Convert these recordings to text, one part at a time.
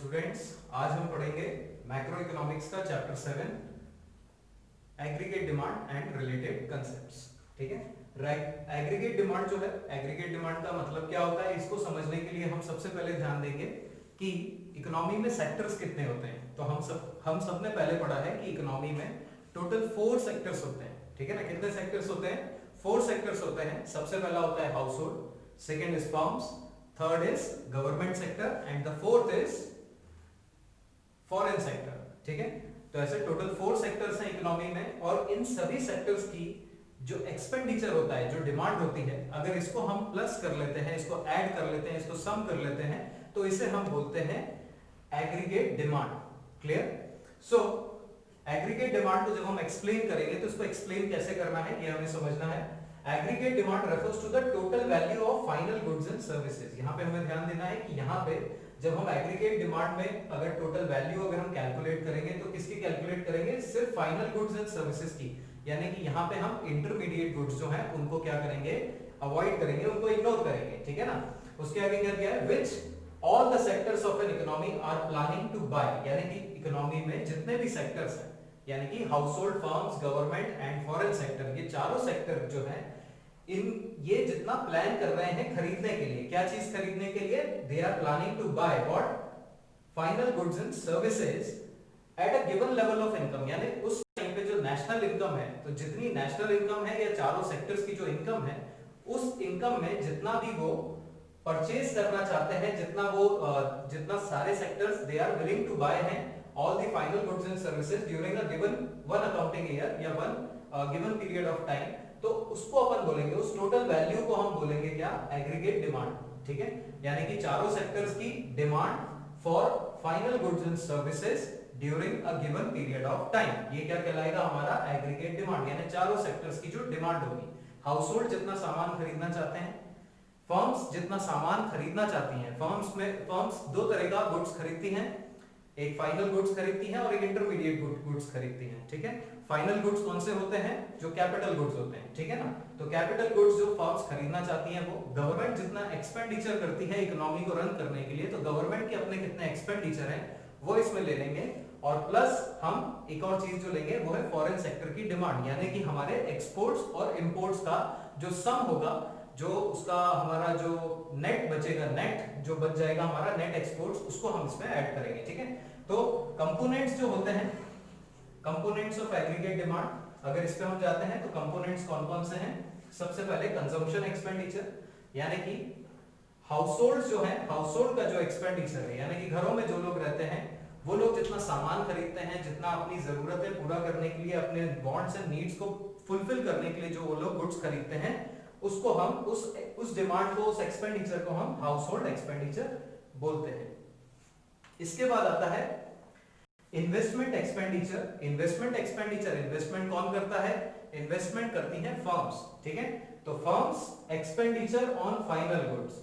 Students, आज हम पढ़ेंगे मैक्रो इकोनॉमिक्स का chapter 7 aggregate demand and related concepts. ठीक है, एग्रीगेट डिमांड जो है, एग्रीगेट डिमांड का मतलब क्या होता है, इसको समझने के लिए हम सबसे पहले ध्यान देंगे कि इकोनॉमी में सेक्टर्स कितने होते हैं। तो हम सब ने पहले पढ़ा है कि इकोनॉमी में टोटल 4 सेक्टर्स होते हैं। ठीक है ना, कितने सेक्टर्स होते हैं? 4 सेक्टर्स होते हैं। सबसे पहला होता है house hold, second is firms, third is government sector and the fourth is foreign sector. ठीक है, तो ऐसे टोटल 4 सेक्टर्स हैं इकोनॉमी में, और इन सभी सेक्टर्स की जो एक्सपेंडिचर होता है, जो डिमांड होती है, अगर इसको हम प्लस कर लेते हैं, इसको ऐड कर लेते हैं, इसको सम कर लेते हैं, तो इसे हम बोलते हैं एग्रीगेट डिमांड। क्लियर? सो एग्रीगेट डिमांड को जब हम एक्सप्लेन करेंगे तो इसको एक्सप्लेन कैसे करना है ये हमें समझना है। Aggregate demand refers to the total value of final goods and services. यहाँ पे हमें ध्यान देना है कि यहाँ पे जब हम एग्रीगेट डिमांड में अगर टोटल वैल्यू अगर हम कैलकुलेट करेंगे तो किसकी कैलकुलेट करेंगे? सिर्फ फाइनल गुड्स एंड सर्विसेज की। यानी कि यहाँ पे हम इंटरमीडिएट गुड्स जो हैं उनको क्या करेंगे? अवॉइड करेंगे, उनको इग्नोर करेंगे। ठीक है ना। उसके आगे क्या है? Which all the sectors of an economy are planning to buy. यानी कि इकोनॉमी में जितने भी सेक्टर्स हैं, यानी कि house hold, firms, government and foreign sector, ये चारों सेक्टर जो हैं, ये जितना प्लान कर रहे हैं खरीदने के लिए, क्या चीज खरीदने के लिए? They are planning to buy what? Final goods and services at a given level of income. यानी उस टाइम पे जो नेशनल इनकम है, तो जितनी नेशनल इनकम है या चारों सेक्टर्स की जो इनकम है, उस इनकम में जितना भी वो परचेज करना चाहते हैं, जितना सारे sectors they are willing to buy हैं all the final goods and services during a given one accounting year या one given period of time, तो उसको अपन बोलेंगे, उस टोटल वैल्यू को हम बोलेंगे क्या? Aggregate demand. ठीक है, यानी कि चारों सेक्टर्स की demand for final goods and services during a given period of time, ये क्या कहलाएगा? हमारा एग्रीगेट डिमांड। यानी चारों सेक्टर्स की जो डिमांड होगी, हाउस होल्ड जितना सामान खरीदना चाहते हैं, फर्म्स जितना सामान खरीदना चाहती हैं, फर्म्स दो तरह का गुड्स खरीदती हैं, एक फाइनल गुड्स खरीदती हैं और एक इंटरमीडिएट गुड्स खरीदती हैं। ठीक है, फाइनल गुड्स कौन से होते हैं? जो कैपिटल गुड्स होते हैं। ठीक है ना, तो कैपिटल गुड्स जो फर्म्स खरीदना चाहती हैं, वो गवर्नमेंट जितना एक्सपेंडिचर करती है इकोनॉमी को रन करने के लिए, तो गवर्नमेंट के अपने कितने एक्सपेंडिचर हैं वो इसमें ले लेंगे, और प्लस हम एक और चीज जो लेंगे वो है फॉरेन सेक्टर की डिमांड। यानी कि हमारे एक्सपोर्ट्स और इंपोर्ट्स का जो सम होगा, जो उसका हमारा जो नेट बचेगा, नेट जो बच जाएगा हमारा नेट एक्सपोर्ट्स, उसको हम इसमें ऐड करेंगे। ठीक है, तो कंपोनेंट्स जो होते हैं, कंपोनेंट्स ऑफ एग्रीगेट डिमांड, अगर इस पे हम जाते हैं तो कंपोनेंट्स कौन कौन से हैं? सबसे पहले कंजम्पशन एक्सपेंडिचर, यानी कि हाउस होल्ड जो है, हाउस होल्ड का जो एक्सपेंडिचर है, यानी कि घरों में जो लोग रहते हैं, वो लोग जितना सामान खरीदते हैं, जितना अपनी जरूरतें पूरा करने के लिए, अपने वांट्स एंड नीड्स को फुलफिल करने के लिए जो वो लोग गुड्स खरीदते हैं, उसको हम उस डिमांड को, उस एक्सपेंडिचर को हम हाउस होल्ड एक्सपेंडिचर बोलते हैं। इसके बाद आता है investment expenditure. Investment expenditure, investment कौन करता है? इन्वेस्टमेंट करती हैं फर्म्स। ठीक है, तो firms expenditure on final goods,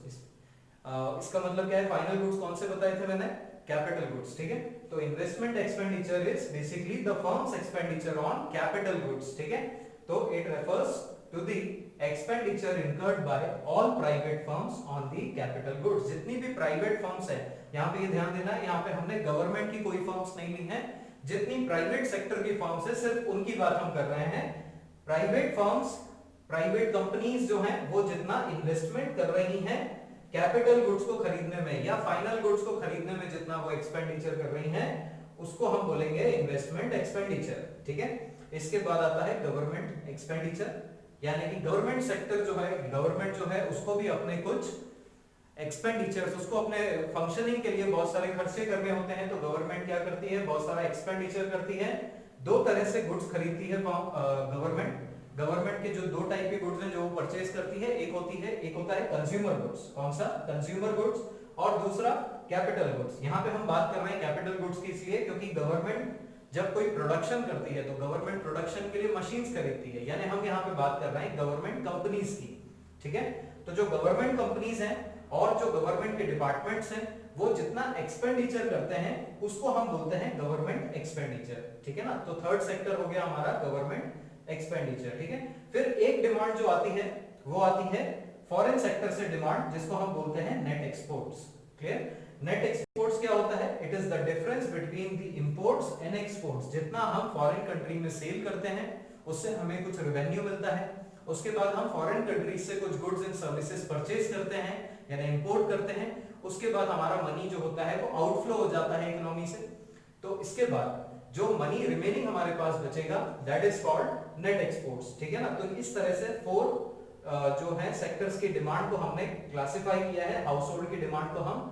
इसका मतलब क्या है? फाइनल गुड्स कौन से बताए थे मैंने? Capital goods. ठीक है, तो investment expenditure is basically the firms expenditure on capital goods. ठीक है, तो it refers to the expenditure incurred by all private firms on the capital goods. जितनी भी प्राइवेट फर्म्स है, यहाँ पे ये ध्यान देना है, यहाँ पे हमने गवर्नमेंट की कोई फर्म्स नहीं ली है, जितनी प्राइवेट सेक्टर की फर्म्स है सिर्फ उनकी बात हम कर रहे हैं। प्राइवेट फर्म्स, प्राइवेट कंपनीज जो हैं, वो जितना इन्वेस्टमेंट कर रही हैं कैपिटल गुड्स को खरीदने में या फाइनल गुड्स को खरीदने में, जितना वो एक्सपेंडिचर कर रही हैं, उसको हम बोलेंगे इन्वेस्टमेंट एक्सपेंडिचर। ठीक है, इसके बाद आता है गवर्नमेंट एक्सपेंडिचर, यानी कि गवर्नमेंट सेक्टर जो है, गवर्नमेंट जो है उसको भी अपने कुछ एक्सपेंडिचर्स, उसको अपने फंक्शनिंग के लिए बहुत सारे खर्चे करने होते हैं, तो गवर्नमेंट क्या करती है? बहुत सारा एक्सपेंडिचर करती है। दो तरह से गुड्स खरीदती है गवर्नमेंट। गवर्नमेंट के जो दो टाइप के गुड्स हैं जो वो परचेज करती है, एक होता है कंज्यूमर गुड्स। कौन सा? कंज्यूमर गुड्स, और दूसरा कैपिटल गुड्स। यहाँ पे हम बात कर रहे हैं कैपिटल गुड्स की, इसलिए क्योंकि गवर्नमेंट जब कोई प्रोडक्शन करती है तो गवर्नमेंट प्रोडक्शन के लिए मशीन्स खरीदती है, यानी हम यहाँ पे बात कर रहे हैं गवर्नमेंट कंपनीज की। ठीक है, तो जो गवर्नमेंट कंपनीज हैं और जो गवर्नमेंट के डिपार्टमेंट्स हैं, वो जितना एक्सपेंडिचर करते हैं उसको हम बोलते हैं गवर्नमेंट एक्सपेंडिचर। ठीक है ना, तो थर्ड सेक्टर हो गया हमारा गवर्नमेंट एक्सपेंडिचर। ठीक है, फिर एक डिमांड जो आती है वो आती है फॉरेन सेक्टर से डिमांड, जिसको हम बोलते हैं net exports. Clear? Net exports क्या होता है? It is the difference between the imports and exports. जितना हम फॉरेन कंट्री में सेल करते हैं उससे हमें कुछ रेवेन्यू मिलता है, उसके बाद हम फॉरेन कंट्री से कुछ गुड्स एंड सर्विसेज परचेज करते हैं यानी इंपोर्ट करते हैं, उसके बाद हमारा मनी जो होता है वो आउटफ्लो हो जाता है इकोनॉमी से। तो इसके बाद जो मनी रिमेनिंग हमारे पास बचेगा that is called net exports, ठीक है ना। तो इस तरह से फोर जो है सेक्टर्स की डिमांड को हमने क्लासिफाई किया है। हाउस होल्ड की डिमांड को हम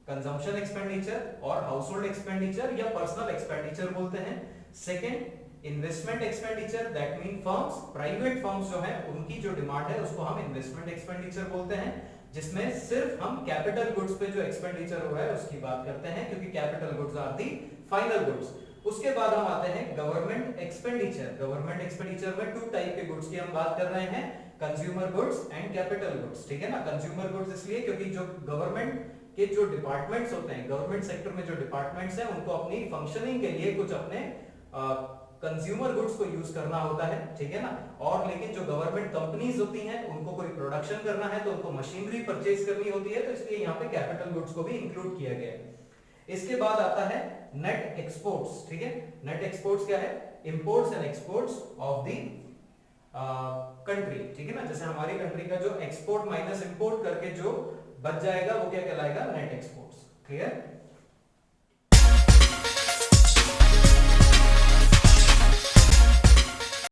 कंजम्पशन एक्सपेंडिचर और हाउस होल्ड एक्सपेंडिचर या पर्सनल एक्सपेंडिचर बोलते हैं। Second investment expenditure, that mean firms, private firms जो है उनकी जो डिमांड है उसको हम इन्वेस्टमेंट एक्सपेंडिचर बोलते हैं, जिसमें सिर्फ हम कैपिटल गुड्स पे जो एक्सपेंडिचर हो रहा है उसकी बात करते हैं, क्योंकि capital goods are the final goods. उसके बाद हम आते हैं गवर्नमेंट एक्सपेंडिचर। गवर्नमेंट एक्सपेंडिचर में टू टाइप के गुड्स की हम बात कर रहे हैं, consumer goods and capital goods, ठीक है ना। कंज्यूमर गुड्स इसलिए क्योंकि जो गवर्नमेंट के जो डिपार्टमेंट्स होते हैं, गवर्नमेंट सेक्टर में जो डिपार्टमेंट्स हैं उनको अपनी फंक्शनिंग के लिए कुछ अपने कंज्यूमर गुड्स को यूज करना होता है, ठीक है ना। और लेकिन जो गवर्नमेंट कंपनीज होती हैं उनको कोई प्रोडक्शन करना है तो उनको मशीनरी परचेज करनी होती है, तो इसलिए यहाँ पे कैपिटल गुड्स को भी इंक्लूड किया गया है। इसके बाद आता है नेट एक्सपोर्ट्स, ठीक है। नेट एक्सपोर्ट्स क्या है? Imports and exports of the country, ठीक है ना। जैसे हमारी कंट्री का जो एक्सपोर्ट माइनस इंपोर्ट करके जो बच जाएगा वो क्या कहलाएगा? Net exports. क्लियर?